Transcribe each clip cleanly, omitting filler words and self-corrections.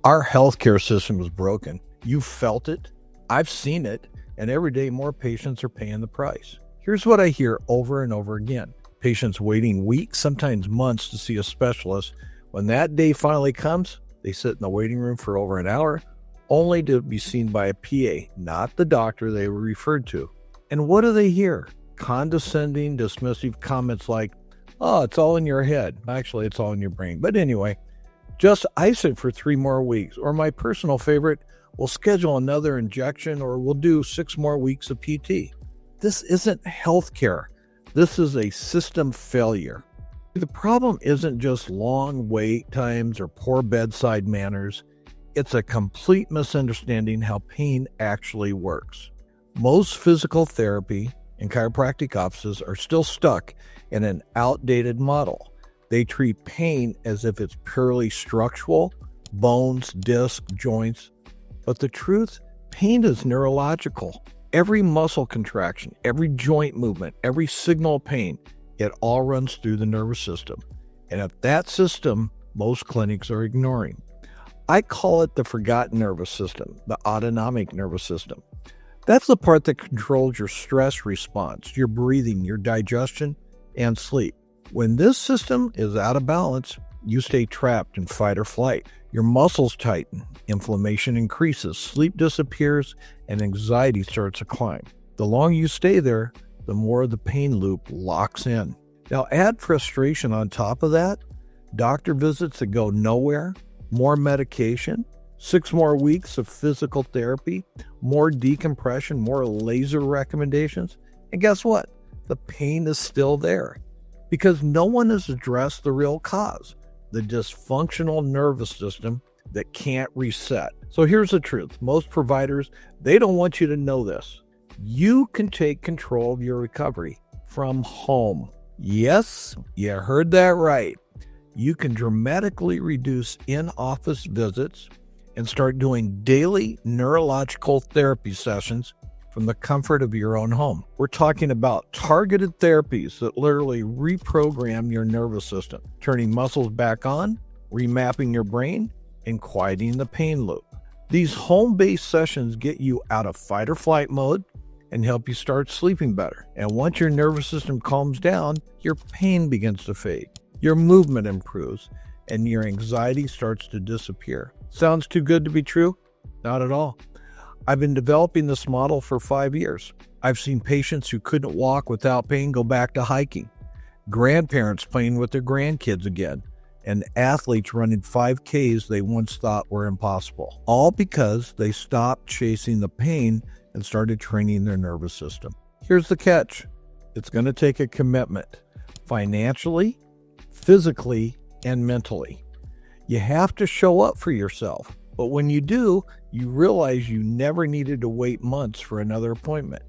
Our healthcare system is broken. You've felt it, I've seen it, and every day more patients are paying the price. Here's what I hear over and over again. Patients waiting weeks, sometimes months to see a specialist. When that day finally comes, they sit in the waiting room for over an hour, only to be seen by a PA, not the doctor they were referred to. And what do they hear? Condescending, dismissive comments like, "Oh, it's all in your head." Actually, it's all in your brain. But anyway, just ice it for 3 more weeks. Or my personal favorite, we'll schedule another injection or we'll do 6 more weeks of PT. This isn't healthcare. This is a system failure. The problem isn't just long wait times or poor bedside manners. It's a complete misunderstanding how pain actually works. Most physical therapy and chiropractic offices are still stuck in an outdated model. They treat pain as if it's purely structural, bones, discs, joints. But the truth, pain is neurological. Every muscle contraction, every joint movement, every signal of pain, it all runs through the nervous system. And if that system, most clinics are ignoring. I call it the forgotten nervous system, the autonomic nervous system. That's the part that controls your stress response, your breathing, your digestion, and sleep. When this system is out of balance, you stay trapped in fight or flight. Your muscles tighten, inflammation increases, sleep disappears, and anxiety starts to climb. The longer you stay there, the more the pain loop locks in. Now add frustration on top of that, doctor visits that go nowhere, more medication, 6 more weeks of physical therapy, more decompression, more laser recommendations. And guess what? The pain is still there because no one has addressed the real cause, the dysfunctional nervous system that can't reset. So here's the truth. Most providers, they don't want you to know this. You can take control of your recovery from home. Yes, you heard that right. You can dramatically reduce in-office visits and start doing daily neurological therapy sessions from the comfort of your own home. We're talking about targeted therapies that literally reprogram your nervous system, turning muscles back on, remapping your brain, and quieting the pain loop. These home-based sessions get you out of fight or flight mode and help you start sleeping better. And once your nervous system calms down, your pain begins to fade, your movement improves, and your anxiety starts to disappear. Sounds too good to be true? Not at all. I've been developing this model for 5 years. I've seen patients who couldn't walk without pain go back to hiking, grandparents playing with their grandkids again, and athletes running 5Ks they once thought were impossible, all because they stopped chasing the pain and started training their nervous system. Here's the catch. It's going to take a commitment, financially, physically, and mentally. You have to show up for yourself. But when you do, you realize you never needed to wait months for another appointment.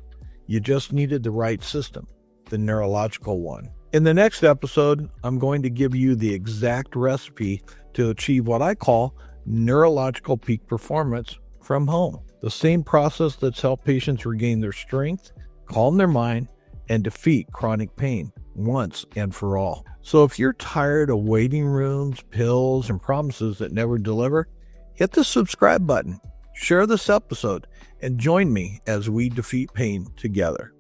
You just needed the right system, the neurological one. In the next episode, I'm going to give you the exact recipe to achieve what I call neurological peak performance from home. The same process that's helped patients regain their strength, calm their mind, and defeat chronic pain once and for all. So if you're tired of waiting rooms, pills, and promises that never deliver, hit the subscribe button, share this episode, and join me as we defeat pain together.